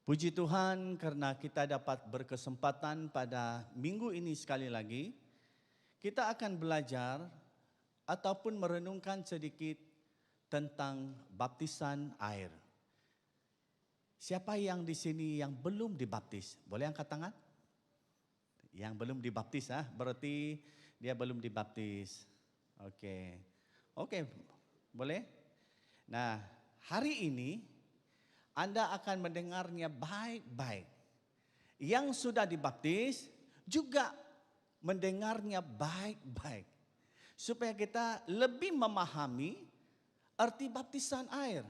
Puji Tuhan karena kita dapat berkesempatan pada minggu ini sekali lagi. Kita akan belajar ataupun merenungkan sedikit tentang baptisan air. Siapa yang di sini yang belum dibaptis? Boleh angkat tangan? Yang belum dibaptis, berarti dia belum dibaptis. Oke, boleh? Nah, hari ini Anda akan mendengarnya baik-baik. Yang sudah dibaptis juga mendengarnya baik-baik. Supaya kita lebih memahami arti baptisan air.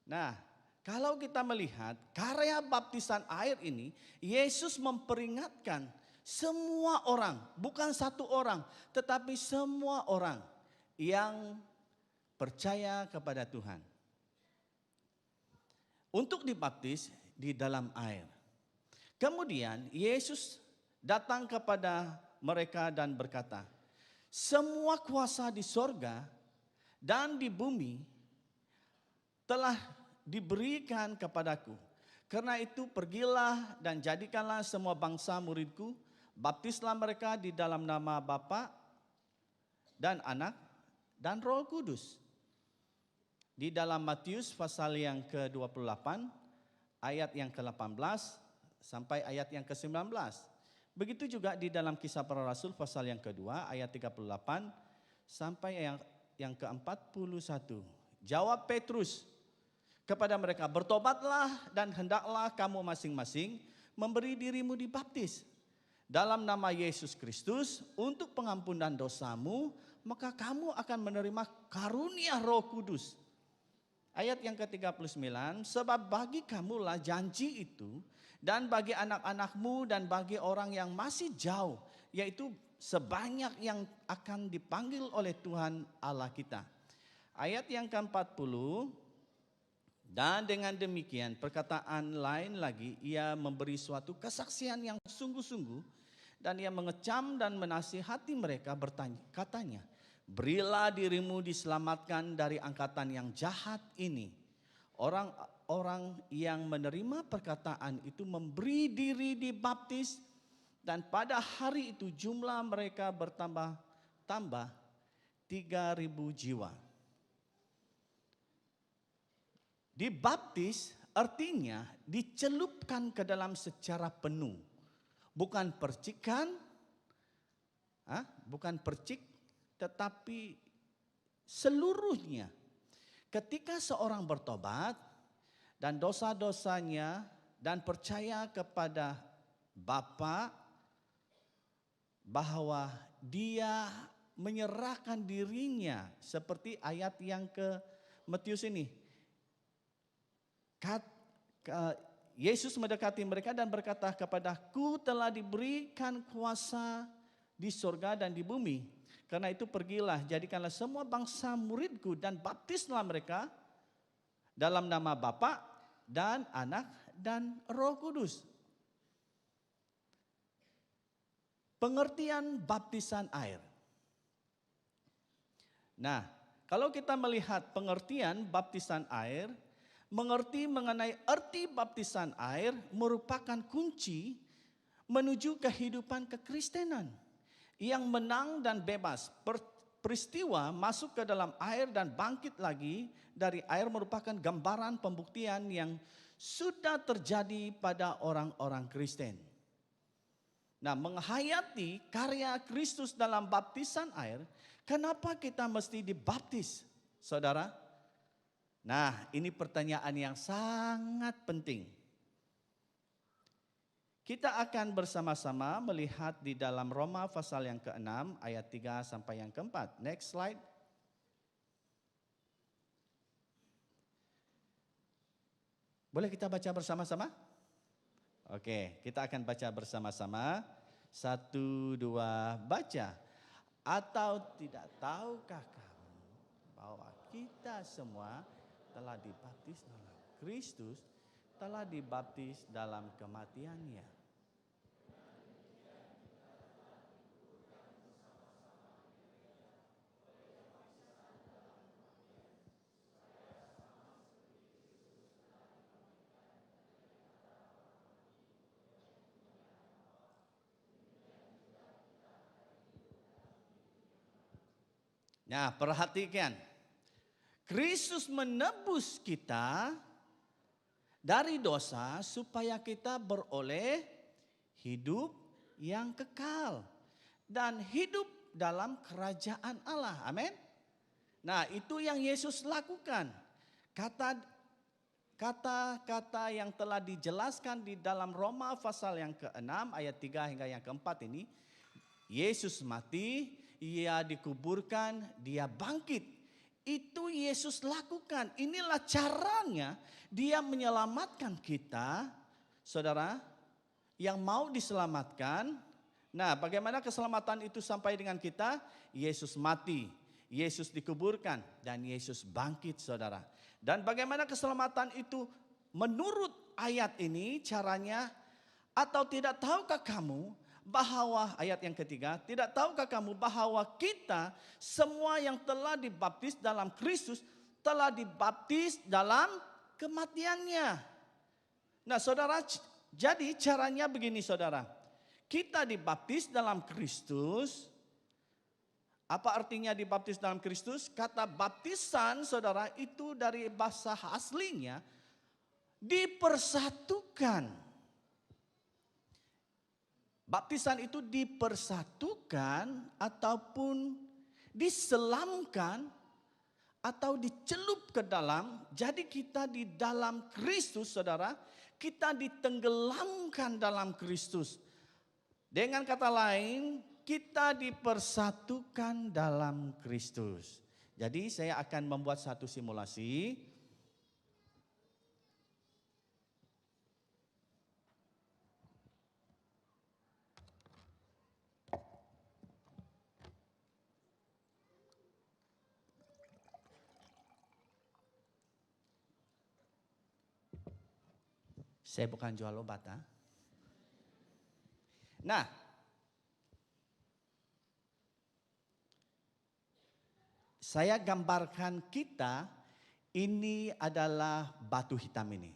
Nah, kalau kita melihat karya baptisan air ini, Yesus memperingatkan semua orang, bukan satu orang, tetapi semua orang yang percaya kepada Tuhan. Untuk dibaptis di dalam air. Kemudian Yesus datang kepada mereka dan berkata, semua kuasa di sorga dan di bumi telah diberikan kepadaku. Karena itu pergilah dan jadikanlah semua bangsa muridku, baptislah mereka di dalam nama Bapa dan Anak dan Roh Kudus. Di dalam Matius pasal yang ke-28, ayat yang ke-18 sampai ayat yang ke-19. Begitu juga di dalam Kisah Para Rasul pasal yang kedua, ayat 38 sampai yang ke-41. Jawab Petrus kepada mereka, bertobatlah dan hendaklah kamu masing-masing memberi dirimu dibaptis dalam nama Yesus Kristus untuk pengampunan dosamu, maka kamu akan menerima karunia Roh Kudus. Ayat yang ke-39, sebab bagi kamulah janji itu dan bagi anak-anakmu dan bagi orang yang masih jauh, yaitu sebanyak yang akan dipanggil oleh Tuhan Allah kita. Ayat yang ke-40, dan dengan demikian perkataan lain lagi, ia memberi suatu kesaksian yang sungguh-sungguh dan ia mengecam dan menasihati mereka bertanya, katanya, berilah dirimu diselamatkan dari angkatan yang jahat ini. Orang-orang yang menerima perkataan itu memberi diri dibaptis dan pada hari itu jumlah mereka bertambah 3.000 jiwa. Dibaptis artinya dicelupkan ke dalam secara penuh. Bukan percikan, bukan percik, tetapi seluruhnya. Ketika seorang bertobat dan dosa-dosanya dan percaya kepada Bapa bahwa dia menyerahkan dirinya seperti ayat yang ke Matius ini. Yesus mendekati mereka dan berkata kepadaku telah diberikan kuasa di surga dan di bumi. Karena itu pergilah, jadikanlah semua bangsa muridku dan baptislah mereka dalam nama Bapa dan Anak dan Roh Kudus. Pengertian baptisan air. Nah, kalau kita melihat pengertian baptisan air, mengerti mengenai arti baptisan air merupakan kunci menuju kehidupan kekristenan yang menang dan bebas. Peristiwa masuk ke dalam air dan bangkit lagi dari air merupakan gambaran pembuktian yang sudah terjadi pada orang-orang Kristen. Nah, menghayati karya Kristus dalam baptisan air, kenapa kita mesti dibaptis, saudara? Nah, ini pertanyaan yang sangat penting. Kita akan bersama-sama melihat di dalam Roma pasal yang ke-6 ayat 3 sampai yang ke-4. Next slide. Boleh kita baca bersama-sama? Oke, kita akan baca bersama-sama. 1, 2, baca. Atau tidak tahukah kamu bahwa kita semua telah dibaptis dalam Kristus, telah dibaptis dalam kematiannya. Nah, perhatikan. Kristus menebus kita dari dosa supaya kita beroleh hidup yang kekal dan hidup dalam kerajaan Allah. Amin. Nah, itu yang Yesus lakukan. Kata-kata yang telah dijelaskan di dalam Roma pasal yang ke-6 ayat 3 hingga yang ke-4 ini, Yesus mati, ia dikuburkan, dia bangkit. Itu Yesus lakukan. Inilah caranya dia menyelamatkan kita, saudara, yang mau diselamatkan. Nah, bagaimana keselamatan itu sampai dengan kita? Yesus mati, Yesus dikuburkan, dan Yesus bangkit, saudara. Dan bagaimana keselamatan itu menurut ayat ini caranya? Atau tidak tahukah kamu bahwa, ayat yang ketiga, tidak tahukah kamu bahwa kita semua yang telah dibaptis dalam Kristus telah dibaptis dalam kematiannya. Nah, saudara, jadi caranya begini, saudara. Kita dibaptis dalam Kristus. Apa artinya dibaptis dalam Kristus? Kata baptisan, saudara, itu dari bahasa aslinya dipersatukan. Baptisan itu dipersatukan ataupun diselamkan atau dicelup ke dalam. Jadi kita di dalam Kristus, saudara, kita ditenggelamkan dalam Kristus. Dengan kata lain, kita dipersatukan dalam Kristus. Jadi saya akan membuat satu simulasi. Saya bukan jual obat. Nah, saya gambarkan kita ini adalah batu hitam ini.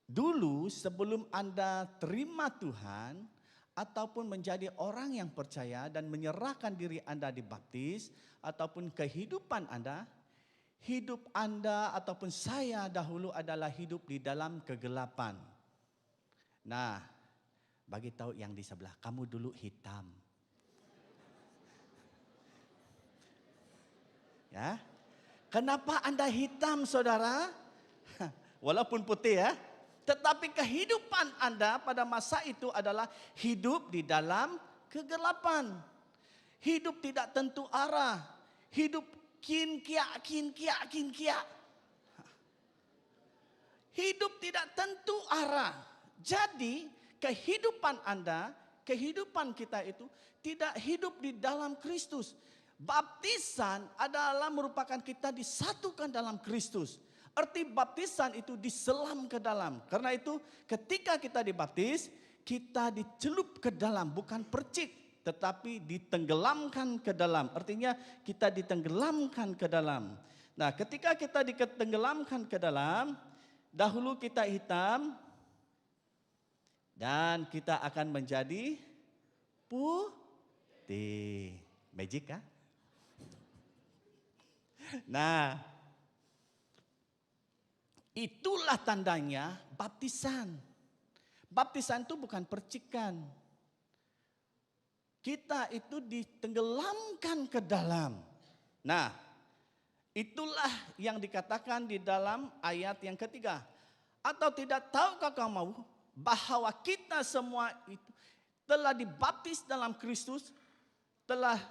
Dulu sebelum Anda terima Tuhan ataupun menjadi orang yang percaya dan menyerahkan diri Anda dibaptis ataupun kehidupan Anda, hidup Anda ataupun saya dahulu adalah hidup di dalam kegelapan. Nah, bagi tahu yang di sebelah, kamu dulu hitam. Ya, kenapa Anda hitam, saudara? Walaupun putih ya, tetapi kehidupan Anda pada masa itu adalah hidup di dalam kegelapan. Hidup tidak tentu arah, hidup kin kia. Hidup tidak tentu arah. Jadi kehidupan Anda, kehidupan kita itu tidak hidup di dalam Kristus. Baptisan adalah merupakan kita disatukan dalam Kristus. Arti baptisan itu diselam ke dalam. Karena itu ketika kita dibaptis, kita dicelup ke dalam, bukan percik, tetapi ditenggelamkan ke dalam. Artinya kita ditenggelamkan ke dalam. Nah, ketika kita ditenggelamkan ke dalam, dahulu kita hitam, dan kita akan menjadi putih. Magic kan? Nah, itulah tandanya baptisan. Baptisan itu bukan percikan. Kita itu ditenggelamkan ke dalam. Nah, itulah yang dikatakan di dalam ayat yang ketiga. Atau tidak tahukah kamu bahwa kita semua itu telah dibaptis dalam Kristus, telah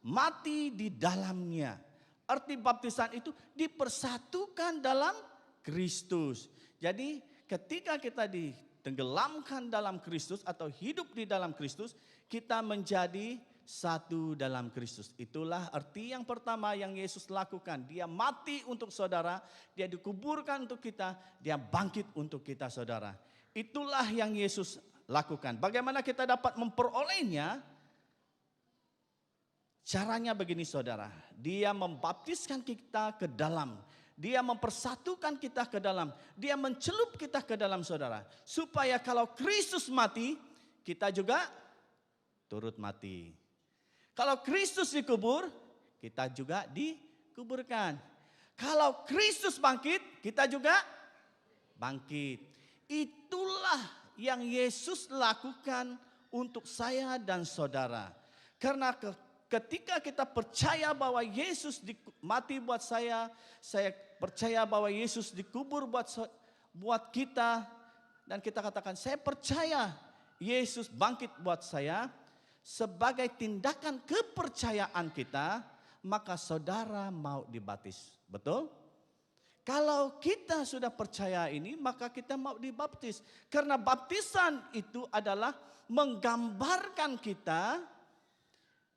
mati di dalamnya. Arti baptisan itu dipersatukan dalam Kristus. Jadi ketika kita ditenggelamkan dalam Kristus atau hidup di dalam Kristus, kita menjadi satu dalam Kristus. Itulah arti yang pertama yang Yesus lakukan. Dia mati untuk saudara, dia dikuburkan untuk kita, dia bangkit untuk kita, saudara. Itulah yang Yesus lakukan. Bagaimana kita dapat memperolehnya? Caranya begini, saudara. Dia membaptiskan kita ke dalam. Dia mempersatukan kita ke dalam. Dia mencelup kita ke dalam, saudara. Supaya kalau Kristus mati, kita juga turut mati. Kalau Kristus dikubur, kita juga dikuburkan. Kalau Kristus bangkit, kita juga bangkit. Itulah yang Yesus lakukan untuk saya dan saudara. Karena ketika kita percaya bahwa Yesus mati buat saya percaya bahwa Yesus dikubur buat kita, dan kita katakan saya percaya Yesus bangkit buat saya, sebagai tindakan kepercayaan kita, maka saudara mau dibaptis. Betul? Kalau kita sudah percaya ini, maka kita mau dibaptis. Karena baptisan itu adalah menggambarkan kita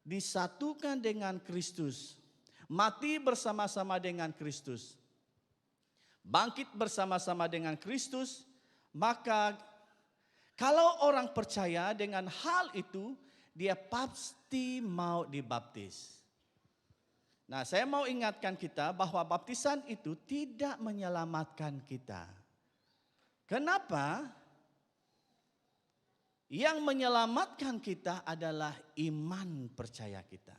disatukan dengan Kristus. Mati bersama-sama dengan Kristus. Bangkit bersama-sama dengan Kristus. Maka kalau orang percaya dengan hal itu, dia pasti mau dibaptis. Nah, saya mau ingatkan kita bahwa baptisan itu tidak menyelamatkan kita. Kenapa? Yang menyelamatkan kita adalah iman percaya kita.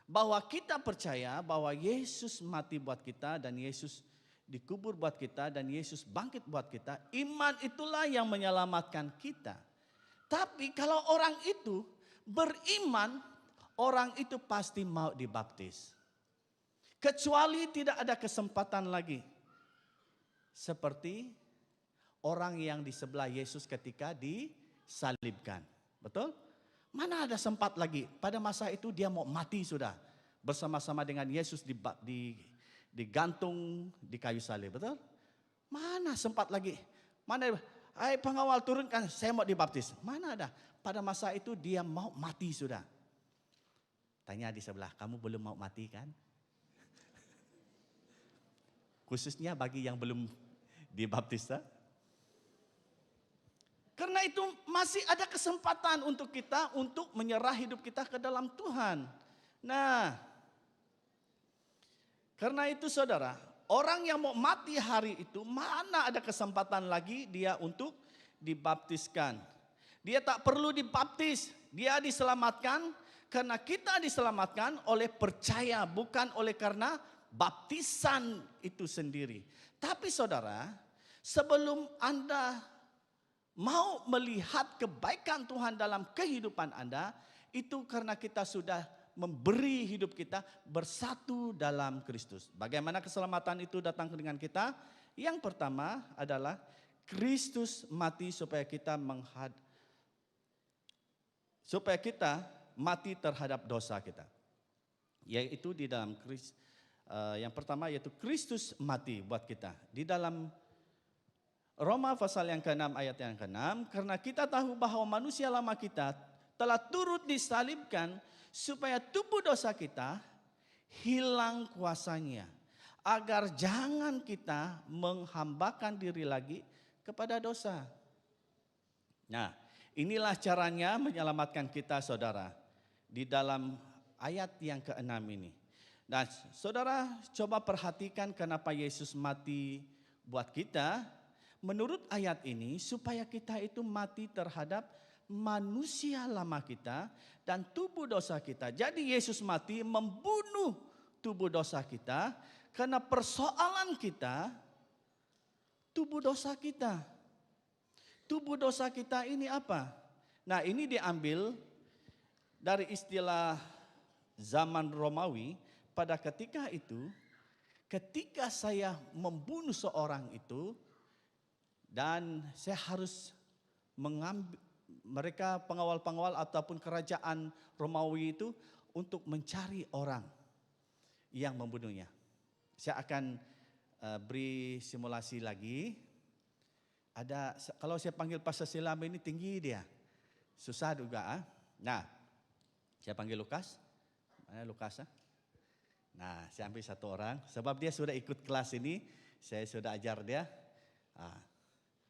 Bahwa kita percaya bahwa Yesus mati buat kita dan Yesus dikubur buat kita dan Yesus bangkit buat kita. Iman itulah yang menyelamatkan kita. Tapi kalau orang itu beriman, orang itu pasti mau dibaptis. Kecuali tidak ada kesempatan lagi. Seperti orang yang di sebelah Yesus ketika disalibkan. Betul? Mana ada sempat lagi. Pada masa itu dia mau mati sudah. Bersama-sama dengan Yesus digantung di kayu salib. Betul? Mana sempat lagi. Mana, pengawal turunkan, saya mau dibaptis. Mana ada. Pada masa itu dia mau mati sudah. Tanya di sebelah, kamu belum mau mati kan? Khususnya bagi yang belum dibaptis. Karena itu masih ada kesempatan untuk kita untuk menyerah hidup kita ke dalam Tuhan. Nah, karena itu saudara, orang yang mau mati hari itu mana ada kesempatan lagi dia untuk dibaptiskan. Dia tak perlu dibaptis, dia diselamatkan. Karena kita diselamatkan oleh percaya, bukan oleh karena baptisan itu sendiri. Tapi saudara, sebelum Anda mau melihat kebaikan Tuhan dalam kehidupan Anda, itu karena kita sudah memberi hidup kita bersatu dalam Kristus. Bagaimana keselamatan itu datang dengan kita? Yang pertama adalah Kristus mati supaya kita mati terhadap dosa kita. Yaitu di dalam yang pertama yaitu Kristus mati buat kita. Di dalam Roma pasal yang ke-6 ayat yang ke-6, karena kita tahu bahwa manusia lama kita telah turut disalibkan supaya tubuh dosa kita hilang kuasanya, agar jangan kita menghambakan diri lagi kepada dosa. Nah, inilah caranya menyelamatkan kita saudara. Di dalam ayat yang ke-6 ini. Nah, saudara coba perhatikan kenapa Yesus mati buat kita. Menurut ayat ini supaya kita itu mati terhadap manusia lama kita dan tubuh dosa kita. Jadi Yesus mati membunuh tubuh dosa kita karena persoalan kita tubuh dosa kita. Tubuh dosa kita ini apa? Nah, ini diambil dari istilah zaman Romawi. Pada ketika itu, ketika saya membunuh seorang itu, dan saya harus mengambil mereka pengawal-pengawal ataupun kerajaan Romawi itu untuk mencari orang yang membunuhnya. Saya akan beri simulasi lagi. Kalau saya panggil Pastor Silam ini tinggi dia, susah juga. Nah, saya panggil Lukas. Mana Lukas? Nah, saya ambil satu orang. Sebab dia sudah ikut kelas ini. Saya sudah ajar dia.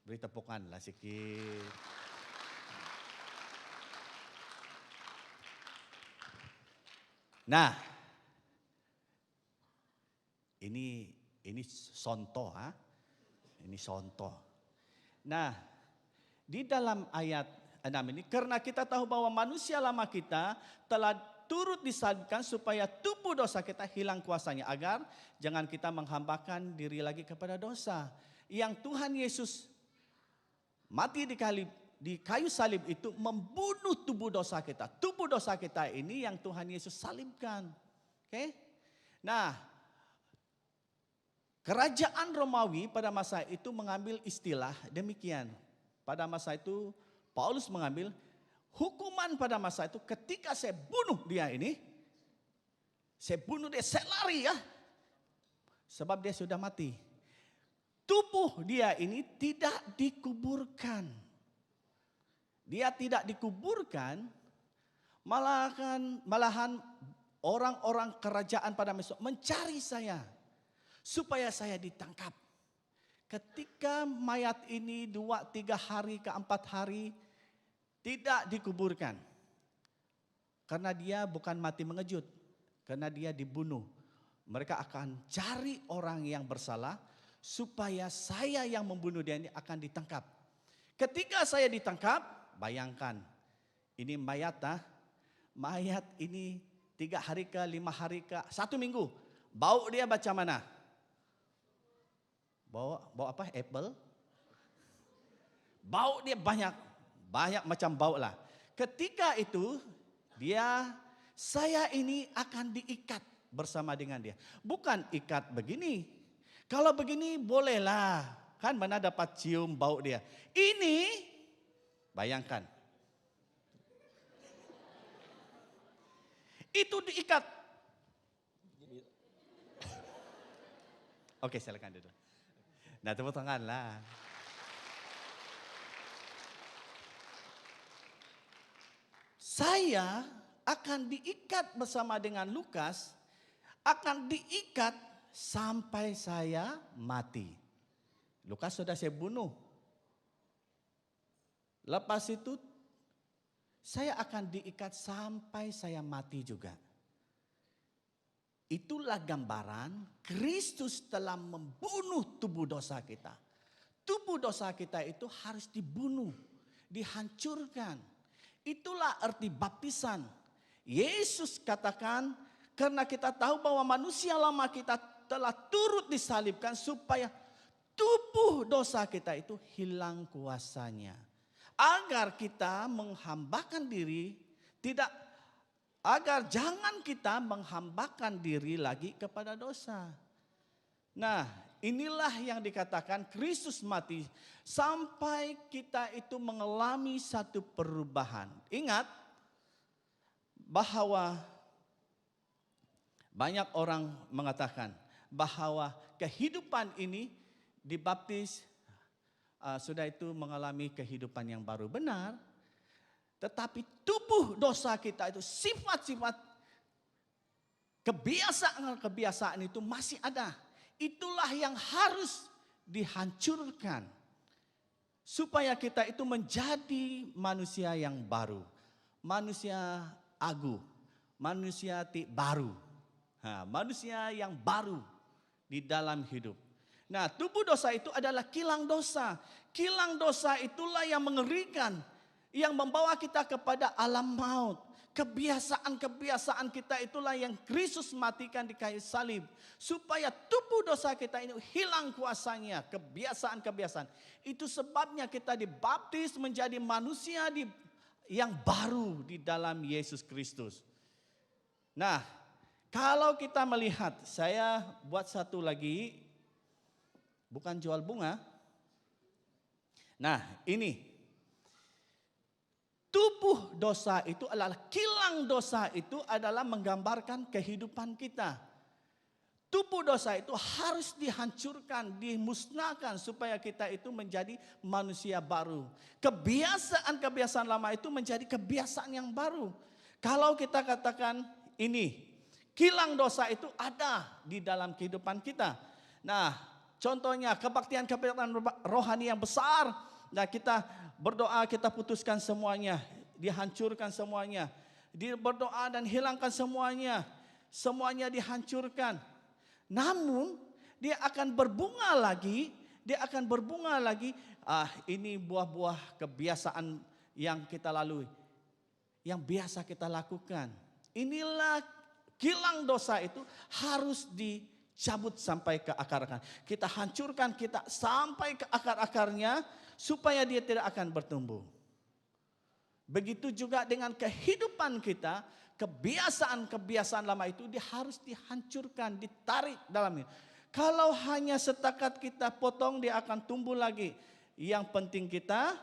Beri tepukan lah sikit. Nah, ini contoh. Ini contoh. Nah, di dalam ayat 6 ini, karena kita tahu bahwa manusia lama kita telah turut disalibkan supaya tubuh dosa kita hilang kuasanya. Agar jangan kita menghambakan diri lagi kepada dosa. Yang Tuhan Yesus mati di kayu salib itu membunuh tubuh dosa kita. Tubuh dosa kita ini yang Tuhan Yesus salibkan. Oke? Nah, kerajaan Romawi pada masa itu mengambil istilah demikian. Pada masa itu Paulus mengambil hukuman pada masa itu ketika saya bunuh dia ini. Saya bunuh dia, saya lari ya. Sebab dia sudah mati. Tubuh dia ini tidak dikuburkan. Dia tidak dikuburkan, malahan orang-orang kerajaan pada masa mencari saya supaya saya ditangkap. Ketika mayat ini 2-3 hari ke 4 hari tidak dikuburkan. Karena dia bukan mati mengejut, karena dia dibunuh. Mereka akan cari orang yang bersalah supaya saya yang membunuh dia ini akan ditangkap. Ketika saya ditangkap, bayangkan, ini mayat mayat ini 3 hari ke 5 hari ke 1 minggu. Bau dia macam mana? Bau apa? Apple? Bau dia banyak macam bau lah. Ketika itu saya ini akan diikat bersama dengan dia. Bukan ikat begini. Kalau begini bolehlah, kan mana dapat cium bau dia. Ini bayangkan. Itu diikat. Oke, silakan dulu. Nah, tepuk tangan lah. Saya akan diikat bersama dengan Lukas, akan diikat sampai saya mati. Lukas sudah saya bunuh. Lepas itu saya akan diikat sampai saya mati juga. Itulah gambaran Kristus telah membunuh tubuh dosa kita. Tubuh dosa kita itu harus dibunuh, dihancurkan. Itulah arti baptisan. Yesus katakan karena kita tahu bahwa manusia lama kita telah turut disalibkan supaya tubuh dosa kita itu hilang kuasanya. Agar kita menghambakan diri, agar jangan kita menghambakan diri lagi kepada dosa. Nah, inilah yang dikatakan Kristus mati sampai kita itu mengalami satu perubahan. Ingat bahwa banyak orang mengatakan bahwa kehidupan ini dibaptis sudah itu mengalami kehidupan yang baru, benar. Tetapi tubuh dosa kita itu sifat-sifat kebiasaan itu masih ada. Itulah yang harus dihancurkan. Supaya kita itu menjadi manusia yang baru. Manusia agung. Manusia baru. Manusia yang baru di dalam hidup. Nah, tubuh dosa itu adalah kilang dosa. Kilang dosa itulah yang mengerikan. Yang membawa kita kepada alam maut. Kebiasaan-kebiasaan kita itulah yang Kristus matikan di kayu salib. Supaya tubuh dosa kita ini hilang kuasanya. Kebiasaan-kebiasaan. Itu sebabnya kita dibaptis menjadi manusia yang baru di dalam Yesus Kristus. Nah, kalau kita melihat, saya buat satu lagi. Bukan jual bunga. Nah, ini. Tubuh dosa itu adalah, kilang dosa itu adalah menggambarkan kehidupan kita. Tubuh dosa itu harus dihancurkan, dimusnahkan supaya kita itu menjadi manusia baru. Kebiasaan-kebiasaan lama itu menjadi kebiasaan yang baru. Kalau kita katakan ini, kilang dosa itu ada di dalam kehidupan kita. Nah, contohnya kebaktian-kebaktian rohani yang besar. Nah, kita berdoa, kita putuskan semuanya. Dihancurkan semuanya. Berdoa dan hilangkan semuanya. Semuanya dihancurkan. Namun, dia akan berbunga lagi. Dia akan berbunga lagi. Ini buah-buah kebiasaan yang kita lalui. Yang biasa kita lakukan. Inilah kilang dosa itu harus dicabut sampai ke akar-akar. Kita hancurkan, kita sampai ke akar-akarnya supaya dia tidak akan bertumbuh. Begitu juga dengan kehidupan kita, kebiasaan-kebiasaan lama itu dia harus dihancurkan, ditarik dalamnya. Kalau hanya setakat kita potong, dia akan tumbuh lagi. Yang penting kita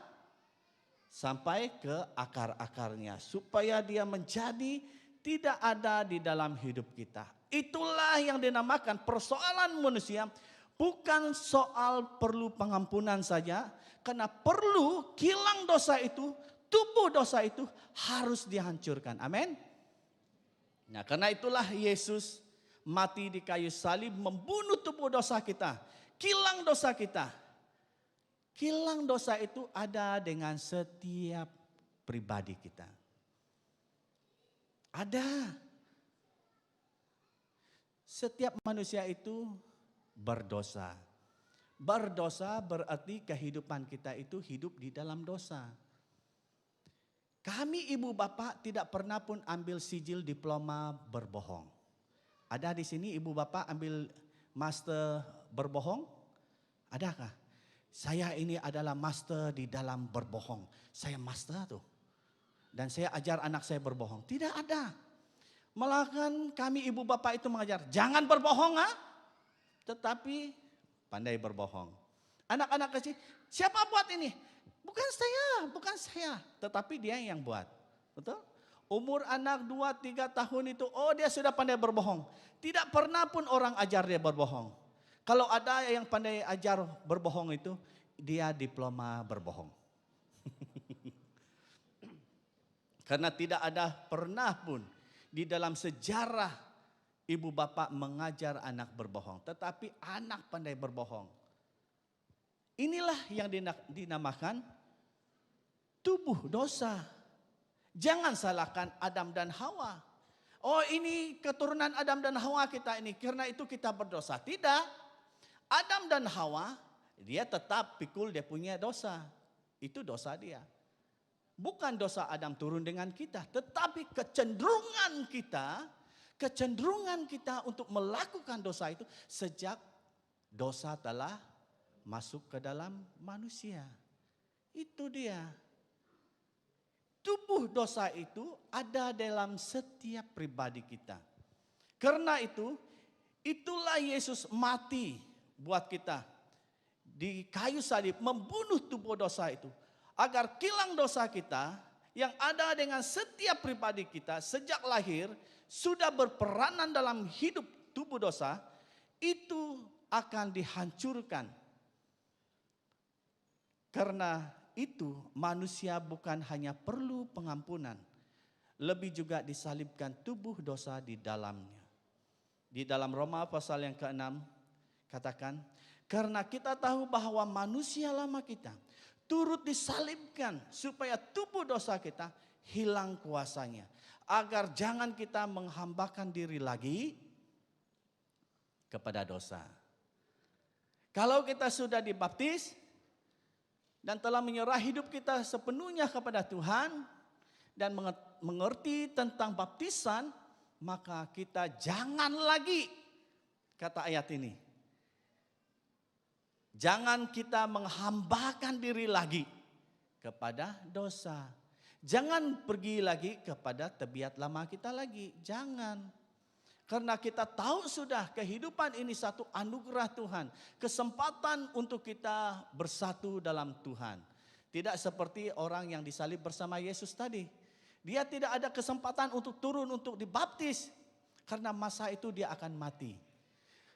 sampai ke akar-akarnya supaya dia menjadi tidak ada di dalam hidup kita. Itulah yang dinamakan persoalan manusia, bukan soal perlu pengampunan saja, karena perlu kilang dosa itu, tubuh dosa itu harus dihancurkan. Amin. Nah, karena itulah Yesus mati di kayu salib membunuh tubuh dosa kita, kilang dosa kita. Kilang dosa itu ada dengan setiap pribadi kita. Ada. Setiap manusia itu berdosa. Berdosa berarti kehidupan kita itu hidup di dalam dosa. Kami ibu bapak tidak pernah pun ambil sijil diploma berbohong. Ada di sini ibu bapak ambil master berbohong? Adakah? Saya ini adalah master di dalam berbohong. Saya master tuh. Dan saya ajar anak saya berbohong. Tidak ada. Malahan kami ibu bapak itu mengajar, jangan berbohong ha? Tetapi pandai berbohong. Anak-anak kecil, siapa buat ini? Bukan saya. Tetapi dia yang buat. Betul? Umur anak 2-3 tahun itu, oh dia sudah pandai berbohong. Tidak pernah pun orang ajar dia berbohong. Kalau ada yang pandai ajar berbohong itu, dia diploma berbohong. Karena tidak ada pernah pun di dalam sejarah ibu bapak mengajar anak berbohong. Tetapi anak pandai berbohong. Inilah yang dinamakan tubuh dosa. Jangan salahkan Adam dan Hawa. Oh ini keturunan Adam dan Hawa kita ini, karena itu kita berdosa. Tidak. Adam dan Hawa, dia tetap pikul dia punya dosa. Itu dosa dia. Bukan dosa Adam turun dengan kita, tetapi kecenderungan kita untuk melakukan dosa itu sejak dosa telah masuk ke dalam manusia. Itu dia. Tubuh dosa itu ada dalam setiap pribadi kita. Karena itu, itulah Yesus mati buat kita. Di kayu salib membunuh tubuh dosa itu. Agar kilang dosa kita yang ada dengan setiap pribadi kita sejak lahir sudah berperanan dalam hidup tubuh dosa, itu akan dihancurkan. Karena itu manusia bukan hanya perlu pengampunan, lebih juga disalibkan tubuh dosa di dalamnya. Di dalam Roma pasal yang ke-6 katakan, karena kita tahu bahwa manusia lama kita turut disalibkan supaya tubuh dosa kita hilang kuasanya. Agar jangan kita menghambakan diri lagi kepada dosa. Kalau kita sudah dibaptis dan telah menyerah hidup kita sepenuhnya kepada Tuhan dan mengerti tentang baptisan, maka kita jangan lagi, kata ayat ini, jangan kita menghambakan diri lagi kepada dosa. Jangan pergi lagi kepada tabiat lama kita lagi. Jangan. Karena kita tahu sudah kehidupan ini satu anugerah Tuhan. Kesempatan untuk kita bersatu dalam Tuhan. Tidak seperti orang yang disalib bersama Yesus tadi. Dia tidak ada kesempatan untuk turun untuk dibaptis. Karena masa itu dia akan mati.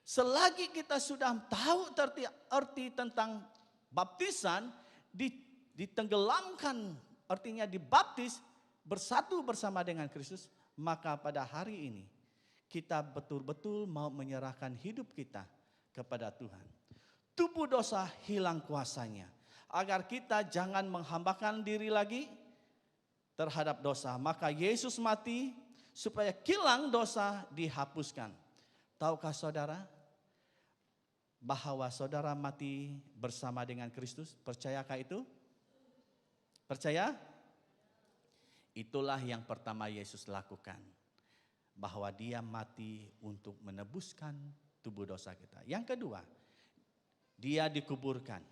Selagi kita sudah tahu arti tentang baptisan, ditenggelamkan, artinya dibaptis, bersatu bersama dengan Kristus, maka pada hari ini kita betul-betul mau menyerahkan hidup kita kepada Tuhan. Tubuh dosa hilang kuasanya, agar kita jangan menghambakan diri lagi terhadap dosa. Maka Yesus mati supaya kilang dosa dihapuskan. Tahukah saudara bahwa saudara mati bersama dengan Kristus? Percayakah itu? Percaya? Itulah yang pertama Yesus lakukan. bahwa dia mati untuk menebuskan tubuh dosa kita. Yang kedua, dia dikuburkan.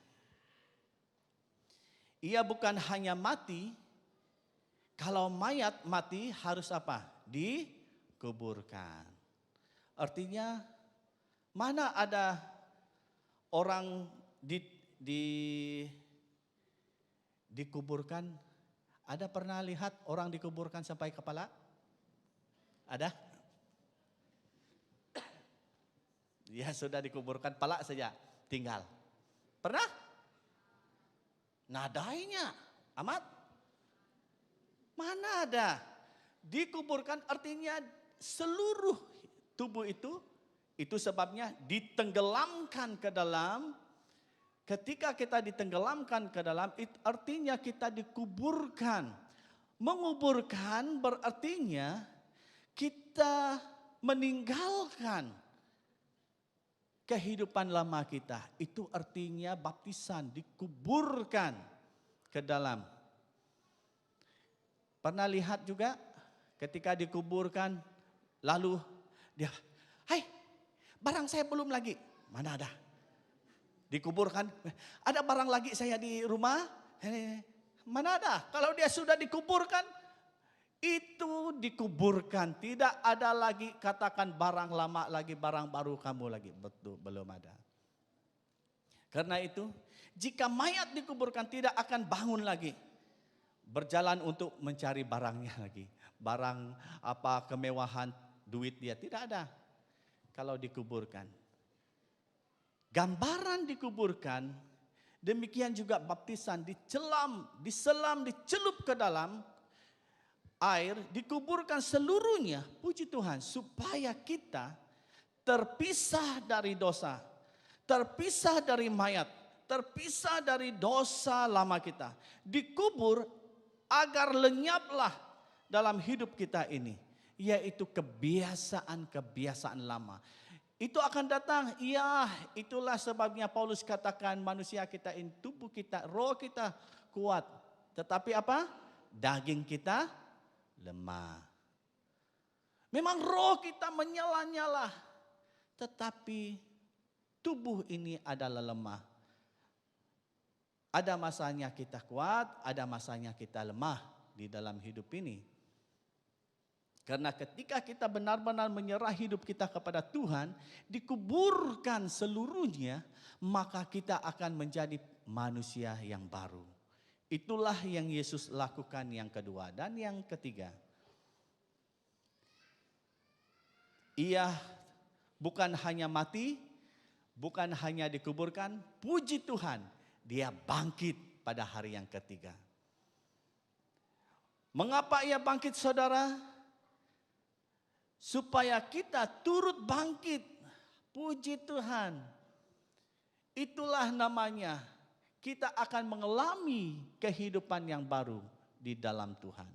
Ia bukan hanya mati, kalau mayat mati harus apa? Dikuburkan. Artinya mana ada orang dikuburkan? Ada pernah lihat orang dikuburkan sampai kepala? Ada? Ya sudah dikuburkan, kepala saja tinggal. Pernah? Nadainya amat. Mana ada? Dikuburkan artinya seluruh tubuh itu sebabnya ditenggelamkan ke dalam. Ketika kita ditenggelamkan ke dalam, itu artinya kita dikuburkan. Menguburkan berartinya kita meninggalkan kehidupan lama kita. Itu artinya baptisan, dikuburkan ke dalam. Pernah lihat juga ketika dikuburkan, lalu dia, hai barang saya belum lagi. Mana ada? Dikuburkan, ada barang lagi saya di rumah. Mana ada? Kalau dia sudah dikuburkan, itu dikuburkan. Tidak ada lagi katakan barang lama lagi, barang baru kamu lagi. Betul, belum ada. Karena itu, jika mayat dikuburkan tidak akan bangun lagi. Berjalan untuk mencari barangnya lagi. Barang apa, kemewahan, duit dia, tidak ada. Kalau dikuburkan. Gambaran dikuburkan, demikian juga baptisan diselam, dicelup ke dalam air, dikuburkan seluruhnya, puji Tuhan, supaya kita terpisah dari dosa, terpisah dari mayat, terpisah dari dosa lama kita. Dikubur agar lenyaplah dalam hidup kita ini, yaitu kebiasaan-kebiasaan lama. Itu akan datang, ya itulah sebabnya Paulus katakan manusia kita ini, tubuh kita, roh kita kuat. Tetapi apa? Daging kita lemah. Memang roh kita menyala-nyala, tetapi tubuh ini adalah lemah. Ada masanya kita kuat, ada masanya kita lemah di dalam hidup ini. Karena ketika kita benar-benar menyerah hidup kita kepada Tuhan, dikuburkan seluruhnya, maka kita akan menjadi manusia yang baru. Itulah yang Yesus lakukan yang kedua. Dan yang ketiga, ia bukan hanya mati, bukan hanya dikuburkan, puji Tuhan, dia bangkit pada hari yang ketiga. Mengapa ia bangkit, saudara? Supaya kita turut bangkit. Puji Tuhan. Itulah namanya. Kita akan mengalami kehidupan yang baru di dalam Tuhan.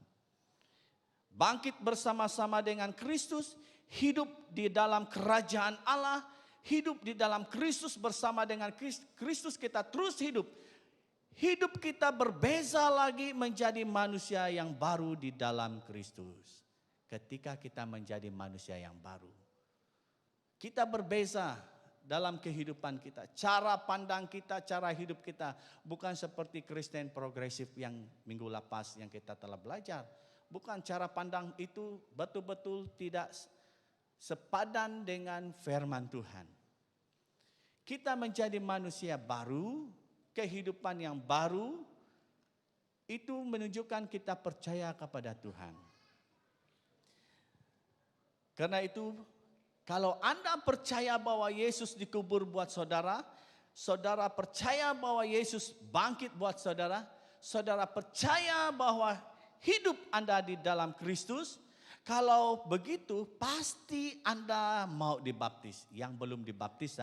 Bangkit bersama-sama dengan Kristus. Hidup di dalam kerajaan Allah. Hidup di dalam Kristus bersama dengan Kristus kita terus hidup. Hidup kita berbeza lagi menjadi manusia yang baru di dalam Kristus. Ketika kita menjadi manusia yang baru, kita berbeza dalam kehidupan kita. Cara pandang kita, cara hidup kita bukan seperti Kristen progresif yang minggu lepas yang kita telah belajar. Bukan, cara pandang itu betul-betul tidak sepadan dengan firman Tuhan. Kita menjadi manusia baru, kehidupan yang baru, itu menunjukkan kita percaya kepada Tuhan. Karena itu, kalau Anda percaya bahwa Yesus dikubur buat saudara, saudara percaya bahwa Yesus bangkit buat saudara, saudara percaya bahwa hidup Anda di dalam Kristus, kalau begitu pasti Anda mau dibaptis. Yang belum dibaptis,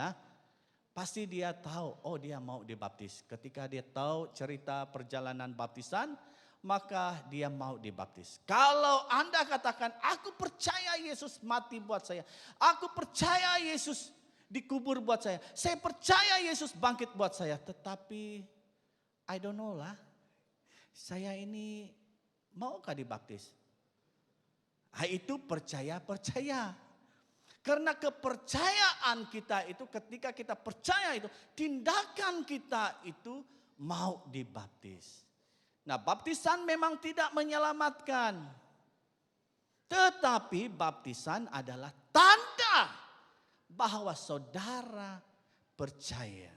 pasti dia tahu, oh dia mau dibaptis. Ketika dia tahu cerita perjalanan baptisan, maka dia mau dibaptis. Kalau Anda katakan, aku percaya Yesus mati buat saya. Aku percaya Yesus dikubur buat saya. Saya percaya Yesus bangkit buat saya. Tetapi, I don't know lah. Saya ini maukah dibaptis? Itu percaya. Karena kepercayaan kita itu ketika kita percaya itu, tindakan kita itu mau dibaptis. Nah, baptisan memang tidak menyelamatkan. Tetapi baptisan adalah tanda bahwa saudara percaya.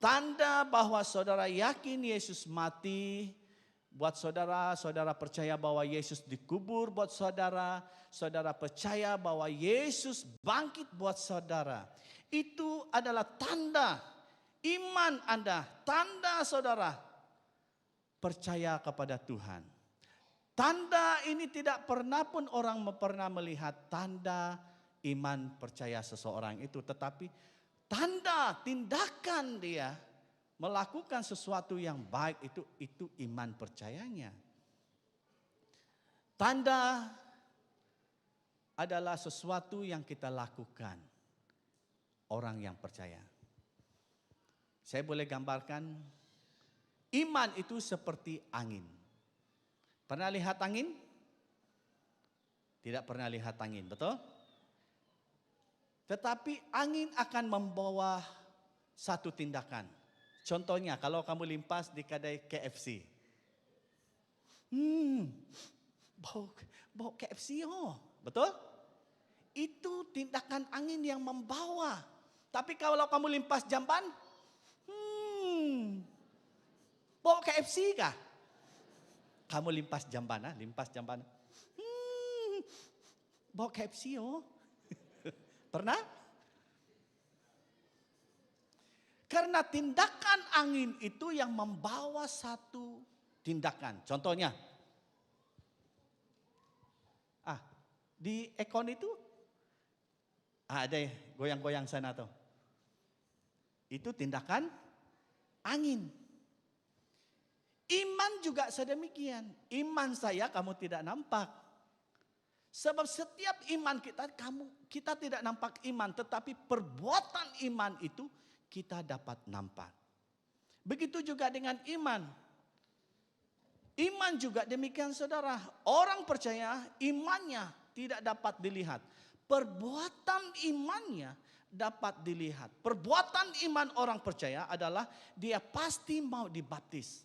Tanda bahwa saudara yakin Yesus mati. Buat saudara percaya bahwa Yesus dikubur buat saudara. Saudara percaya bahwa Yesus bangkit buat saudara. Itu adalah tanda iman Anda. Tanda saudara percaya kepada Tuhan. Tanda ini tidak pernah pun orang pernah melihat tanda iman percaya seseorang itu. Tetapi tanda tindakan dia melakukan sesuatu yang baik itu iman percayanya. Tanda adalah sesuatu yang kita lakukan orang yang percaya. Saya boleh gambarkan iman itu seperti angin. Pernah lihat angin? Tidak pernah lihat angin, betul? Tetapi angin akan membawa satu tindakan. Contohnya kalau kamu limpas di kedai KFC. Bau KFC betul? Itu tindakan angin yang membawa. Tapi kalau kamu limpas jamban, bau KFC kah? Kamu limpas jamban. Bau KFC Pernah? Karena tindakan angin itu yang membawa satu tindakan. Contohnya, di Ekon itu ada goyang-goyang sana tuh. Itu tindakan angin. Iman juga sedemikian. Iman saya kamu tidak nampak. Sebab setiap iman kita tidak nampak iman. Tetapi perbuatan iman itu kita dapat nampak. Begitu juga dengan iman. Iman juga demikian saudara. Orang percaya imannya tidak dapat dilihat. Perbuatan imannya dapat dilihat. Perbuatan iman orang percaya adalah dia pasti mau dibaptis.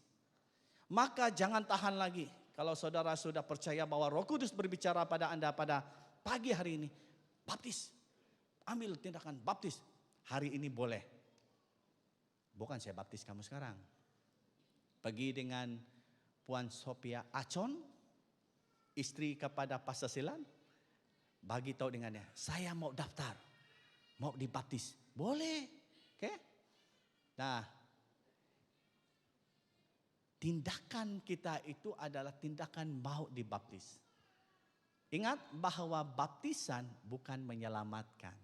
Maka jangan tahan lagi. Kalau saudara sudah percaya bahwa Roh Kudus berbicara pada Anda pada pagi hari ini. Baptis. Ambil tindakan baptis. Hari ini boleh. Bukan saya baptis kamu sekarang. Pergi dengan Puan Sophia Acon. Istri kepada Pastor Silan. Bagi tahu dengannya. Saya mau daftar. Mau dibaptis. Boleh. Oke. Nah. Tindakan kita itu adalah tindakan mau dibaptis. Ingat bahwa baptisan bukan menyelamatkan.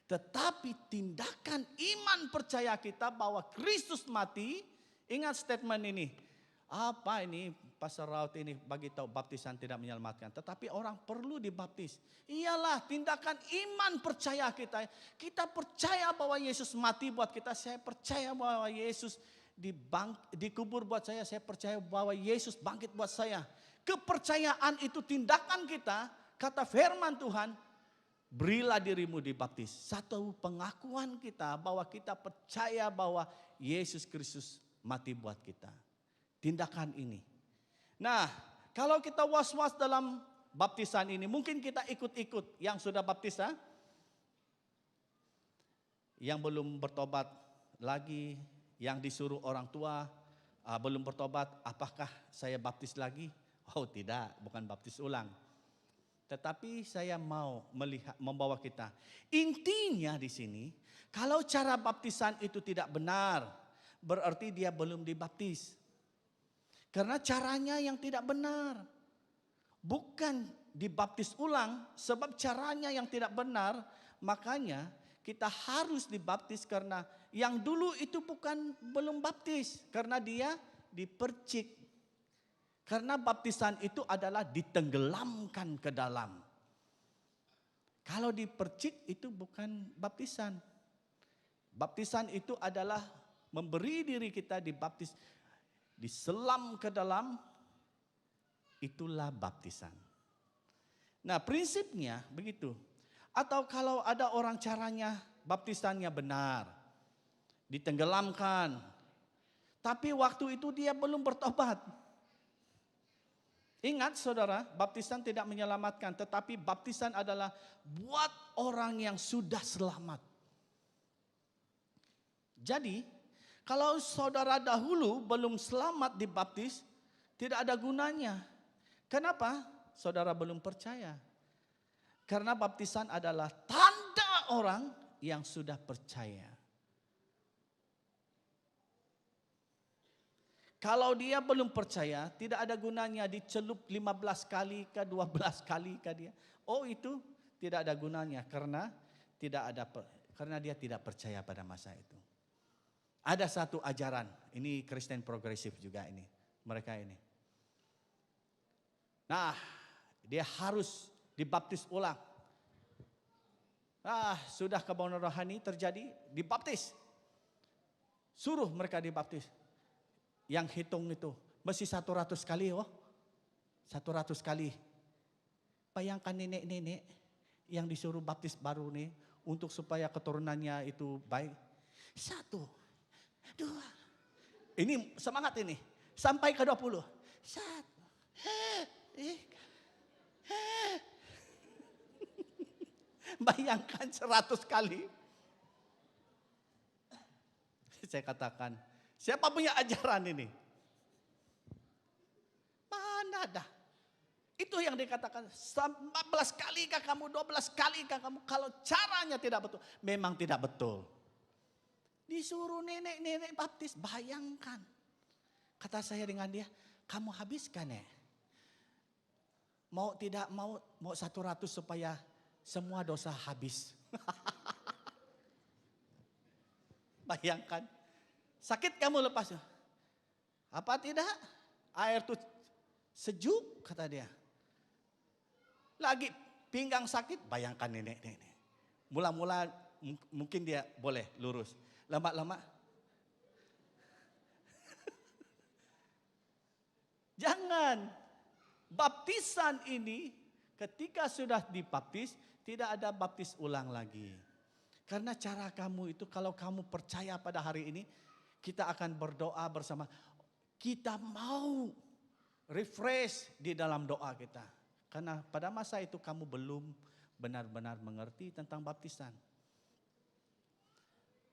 Tetapi tindakan iman percaya kita bahwa Kristus mati. Ingat statement ini. Apa ini Pastor Raut ini bagi tahu baptisan tidak menyelamatkan. Tetapi orang perlu dibaptis. Iyalah tindakan iman percaya kita. Kita percaya bahwa Yesus mati buat kita. Saya percaya bahwa Yesus dikubur buat saya percaya bahwa Yesus bangkit buat saya. Kepercayaan itu tindakan kita, kata firman Tuhan, berilah dirimu dibaptis. Satu pengakuan kita bahwa kita percaya bahwa Yesus Kristus mati buat kita. Tindakan ini. Nah, kalau kita was-was dalam baptisan ini, mungkin kita ikut-ikut yang sudah baptis, yang belum bertobat lagi, yang disuruh orang tua belum bertobat, apakah saya baptis lagi? Oh tidak, bukan baptis ulang. Tetapi saya mau membawa kita. Intinya di sini, kalau cara baptisan itu tidak benar, berarti dia belum dibaptis. Karena caranya yang tidak benar. Bukan dibaptis ulang, sebab caranya yang tidak benar, makanya kita harus dibaptis karena yang dulu itu belum baptis. Karena dia dipercik. Karena baptisan itu adalah ditenggelamkan ke dalam. Kalau dipercik itu bukan baptisan. Baptisan itu adalah memberi diri kita dibaptis. Diselam ke dalam, itulah baptisan. Nah, prinsipnya begitu. Atau kalau ada orang caranya baptisannya benar, ditenggelamkan, tapi waktu itu dia belum bertobat. Ingat saudara, baptisan tidak menyelamatkan, tetapi baptisan adalah buat orang yang sudah selamat. Jadi, kalau saudara dahulu belum selamat dibaptis, tidak ada gunanya. Kenapa? Saudara belum percaya. Karena baptisan adalah tanda orang yang sudah percaya. Kalau dia belum percaya, tidak ada gunanya dicelup 15 kali ke 12 kali ke dia. Oh, itu tidak ada gunanya karena dia tidak percaya pada masa itu. Ada satu ajaran, ini Kristen progresif juga ini, mereka ini. Nah, dia harus dibaptis ulang. Sudah kebangunan rohani terjadi, dibaptis. Suruh mereka dibaptis. Yang hitung itu mesti 100 kali, 100 kali. Bayangkan nenek-nenek yang disuruh baptis baru nih untuk supaya keturunannya itu baik. 1, 2. Ini semangat ini. Sampai ke 20. 1. Bayangkan 100 kali. Saya katakan, siapa punya ajaran ini? Mana ada? Itu yang dikatakan 14 kali kah kamu, 12 kali kah kamu. Kalau caranya tidak betul, memang tidak betul. Disuruh nenek-nenek baptis, bayangkan. Kata saya dengan dia, kamu habiskan ya. Mau tidak mau 100 supaya semua dosa habis. Bayangkan. Sakit kamu lepas. Apa tidak? Air itu sejuk kata dia. Lagi pinggang sakit, bayangkan nenek. Mula-mula mungkin dia boleh lurus. Lama-lama. Jangan. Baptisan ini ketika sudah dibaptis, tidak ada baptis ulang lagi. Karena cara kamu itu kalau kamu percaya pada hari ini, kita akan berdoa bersama. Kita mau refresh di dalam doa kita. Karena pada masa itu kamu belum benar-benar mengerti tentang baptisan.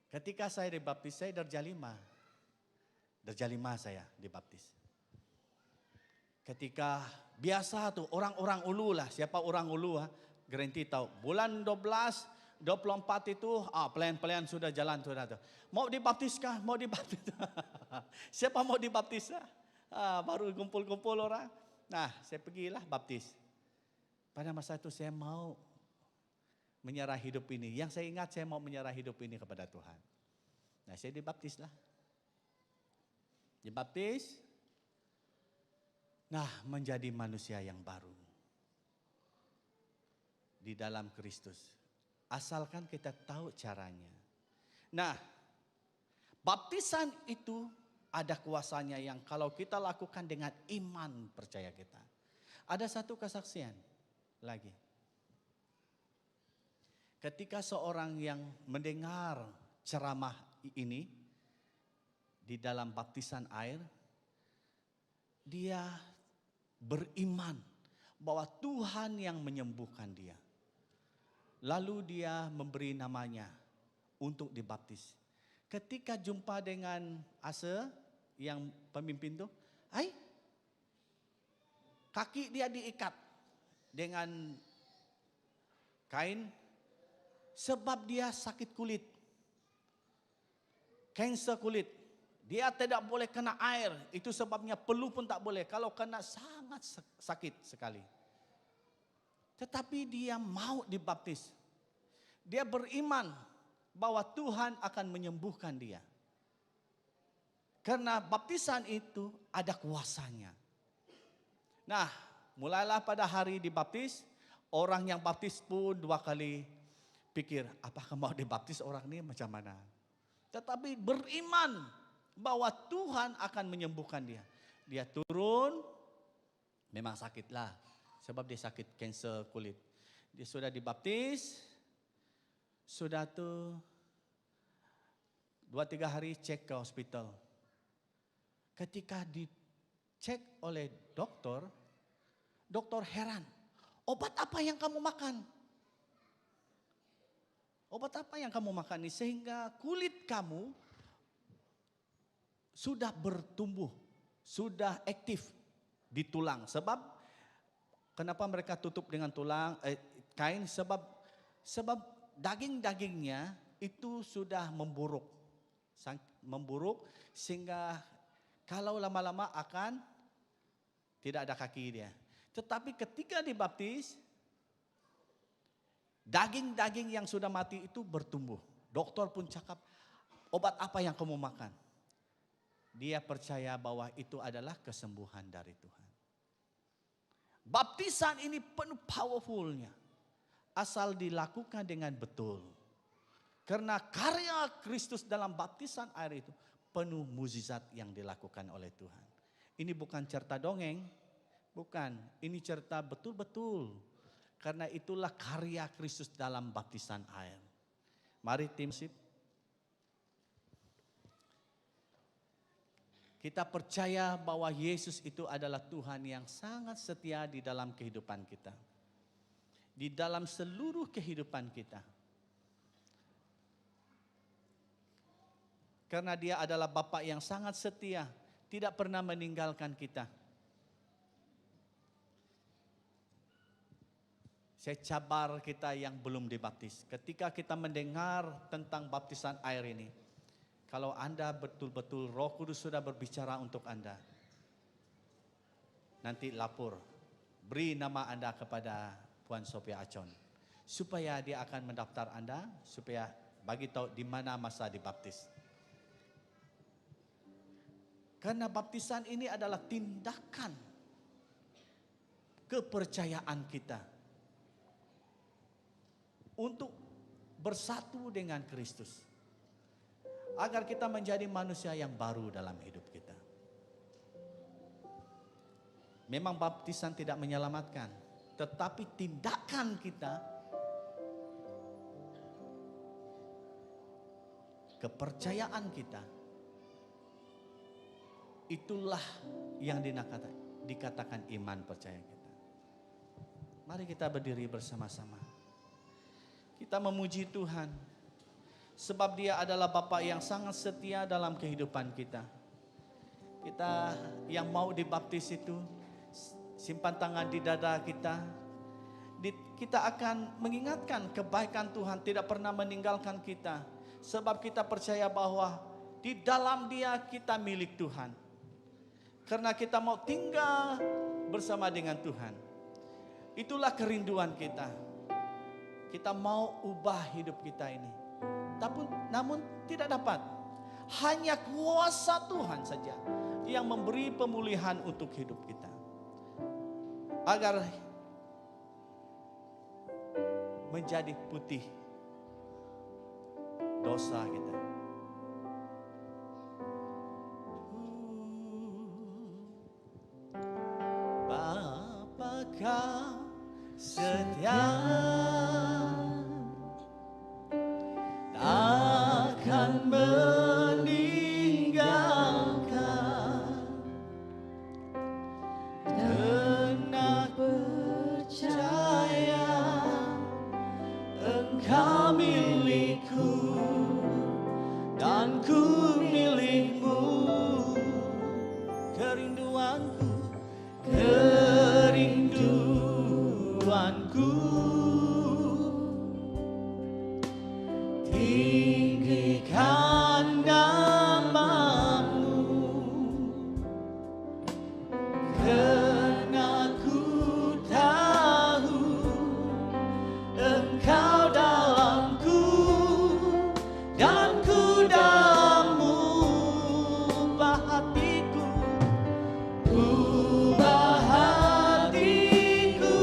Ketika saya dibaptis, saya Darja 5. Darja 5 saya dibaptis. Ketika biasa tuh orang-orang ulu lah. Siapa orang ulu Garanti tahu. Bulan 12, 24 itu pelayan-pelayan sudah jalan sudah tuh. Mau dibaptis kah? Mau dibaptis. Siapa mau dibaptis? Baru kumpul-kumpul orang. Nah, saya pergilah baptis. Pada masa itu saya mau menyerah hidup ini. Yang saya ingat saya mau menyerah hidup ini kepada Tuhan. Nah, saya dibaptislah. Dibaptis. Nah, menjadi manusia yang baru. Di dalam Kristus. Asalkan kita tahu caranya. Nah, baptisan itu ada kuasanya yang kalau kita lakukan dengan iman percaya kita. Ada satu kesaksian lagi. Ketika seorang yang mendengar ceramah ini di dalam baptisan air, dia beriman bahwa Tuhan yang menyembuhkan dia. Lalu dia memberi namanya untuk dibaptis. Ketika jumpa dengan Ase yang pemimpin tuh, kaki dia diikat dengan kain sebab dia sakit kulit. Kanker kulit. Dia tidak boleh kena air, itu sebabnya peluh pun tak boleh. Kalau kena sangat sakit sekali. Tetapi dia mau dibaptis. Dia beriman bahwa Tuhan akan menyembuhkan dia. Karena baptisan itu ada kuasanya. Nah, mulailah pada hari dibaptis, orang yang baptis pun 2 kali pikir, apakah mau dibaptis orang ini macam mana? Tetapi beriman bahwa Tuhan akan menyembuhkan dia. Dia turun, memang sakitlah. sebab dia sakit kanser kulit. Dia sudah dibaptis, sudah tuh 2-3 hari cek ke hospital. Ketika dicek oleh dokter heran, obat apa yang kamu makan? Obat apa yang kamu makan ini sehingga kulit kamu sudah bertumbuh, sudah aktif di tulang. Sebab kenapa mereka tutup dengan kain? Sebab daging-dagingnya itu sudah memburuk sehingga kalau lama-lama akan tidak ada kaki dia. Tetapi ketika dibaptis, daging-daging yang sudah mati itu bertumbuh. Dokter pun cakap, obat apa yang kamu makan? Dia percaya bahwa itu adalah kesembuhan dari Tuhan. Baptisan ini penuh powerfulnya. Asal dilakukan dengan betul. Karena karya Kristus dalam baptisan air itu penuh mukjizat yang dilakukan oleh Tuhan. Ini bukan cerita dongeng, bukan. Ini cerita betul-betul. Karena itulah karya Kristus dalam baptisan air. Mari tim sip. Kita percaya bahwa Yesus itu adalah Tuhan yang sangat setia di dalam kehidupan kita. Di dalam seluruh kehidupan kita. Karena Dia adalah Bapa yang sangat setia, tidak pernah meninggalkan kita. Saya cabar kita yang belum dibaptis. Ketika kita mendengar tentang baptisan air ini, kalau Anda betul-betul Roh Kudus sudah berbicara untuk Anda, nanti lapor, beri nama Anda kepada Puan Sophia Achon, supaya dia akan mendaftar Anda, supaya bagi tahu di mana masa dibaptis. Karena baptisan ini adalah tindakan kepercayaan kita untuk bersatu dengan Kristus. Agar kita menjadi manusia yang baru dalam hidup kita. Memang baptisan tidak menyelamatkan. Tetapi tindakan kita, kepercayaan kita, itulah yang dikatakan iman percaya kita. Mari kita berdiri bersama-sama. Kita memuji Tuhan. Sebab Dia adalah Bapa yang sangat setia dalam kehidupan kita. Kita yang mau dibaptis itu, simpan tangan di dada kita. Kita akan mengingatkan kebaikan Tuhan tidak pernah meninggalkan kita. Sebab kita percaya bahwa di dalam Dia kita milik Tuhan. Karena kita mau tinggal bersama dengan Tuhan. Itulah kerinduan kita. Kita mau ubah hidup kita ini. Namun tidak dapat. Hanya kuasa Tuhan saja yang memberi pemulihan untuk hidup kita. Agar menjadi putih dosa kita. Bapa Kau setia, takkan meninggalkan, karena percaya Engkau milikku dan ku milikmu. Kerinduanku tinggikan namamu, karena ku tahu Engkau dalamku dan ku dalammu. Ubah hatiku, ubah hatiku.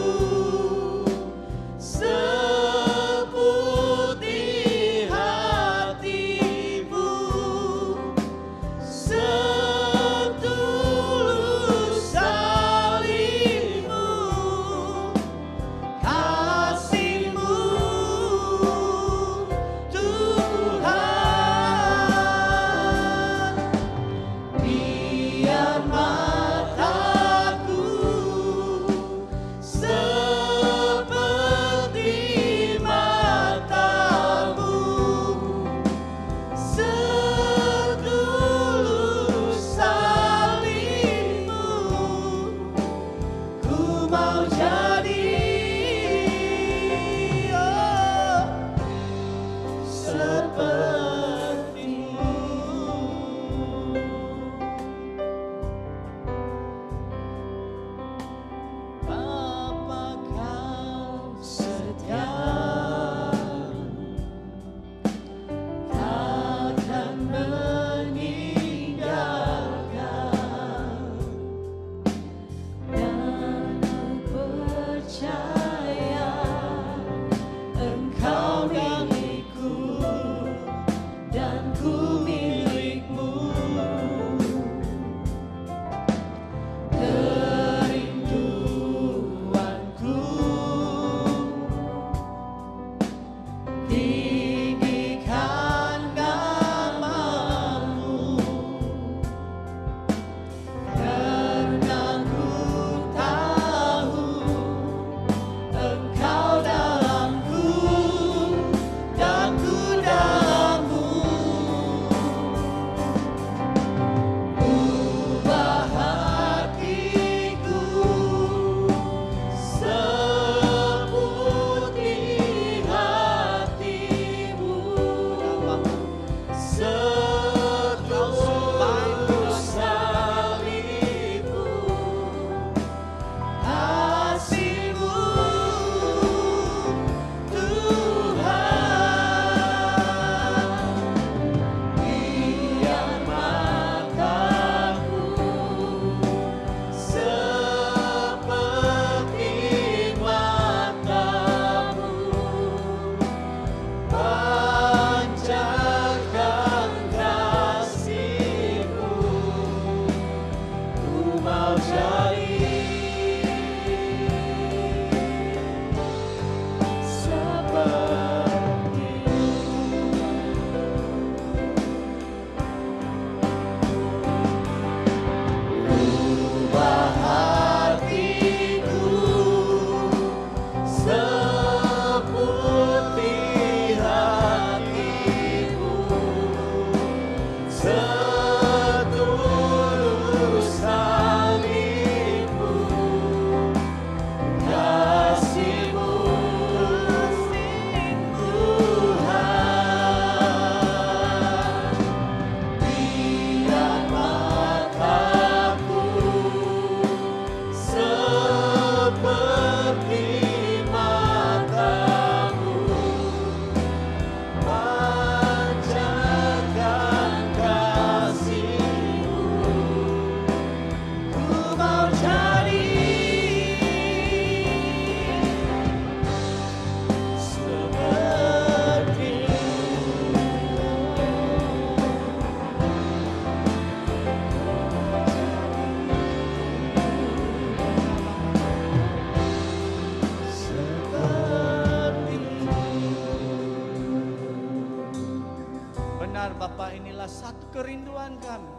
Bapa, inilah satu kerinduan kami.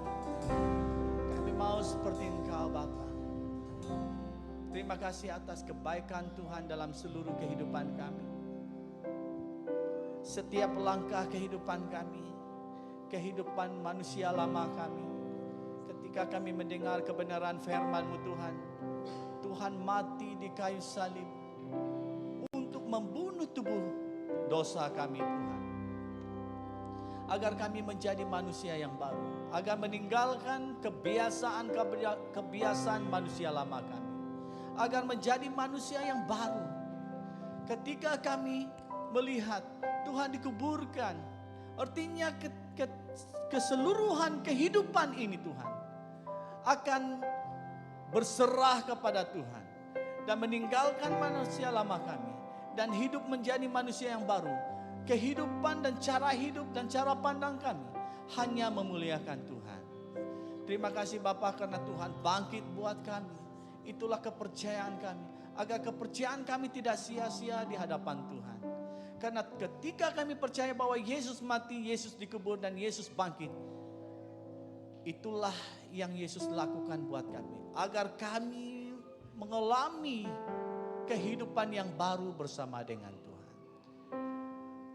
Kami mau seperti Engkau Bapa. Terima kasih atas kebaikan Tuhan dalam seluruh kehidupan kami. Setiap langkah kehidupan kami, kehidupan manusia lama kami, ketika kami mendengar kebenaran firman-Mu Tuhan, Tuhan mati di kayu salib untuk membunuh tubuh dosa kami Tuhan. Agar kami menjadi manusia yang baru, agar meninggalkan kebiasaan manusia lama kami, agar menjadi manusia yang baru. Ketika kami melihat Tuhan dikuburkan, artinya keseluruhan kehidupan ini Tuhan akan berserah kepada Tuhan dan meninggalkan manusia lama kami dan hidup menjadi manusia yang baru. Kehidupan dan cara hidup dan cara pandang kami hanya memuliakan Tuhan. Terima kasih Bapa karena Tuhan bangkit buat kami. Itulah kepercayaan kami. Agar kepercayaan kami tidak sia-sia di hadapan Tuhan. Karena ketika kami percaya bahwa Yesus mati, Yesus dikubur dan Yesus bangkit. Itulah yang Yesus lakukan buat kami. Agar kami mengalami kehidupan yang baru bersama dengan Tuhan.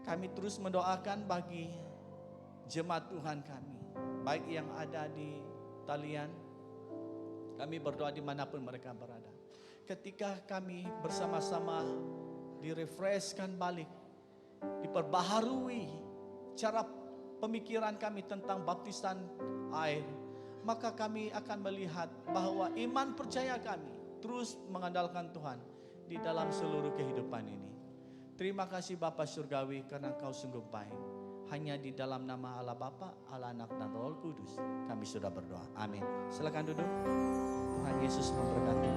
Kami terus mendoakan bagi jemaat Tuhan kami, baik yang ada di talian, kami berdoa dimanapun mereka berada. Ketika kami bersama-sama direfreshkan balik, diperbaharui cara pemikiran kami tentang baptisan air, maka kami akan melihat bahwa iman percaya kami terus mengandalkan Tuhan di dalam seluruh kehidupan ini. Terima kasih Bapa Surgawi karena Engkau sungguh baik. Hanya di dalam nama Allah Bapa, Allah Anak dan Roh Kudus kami sudah berdoa. Amin. Silakan duduk. Tuhan Yesus memberkati.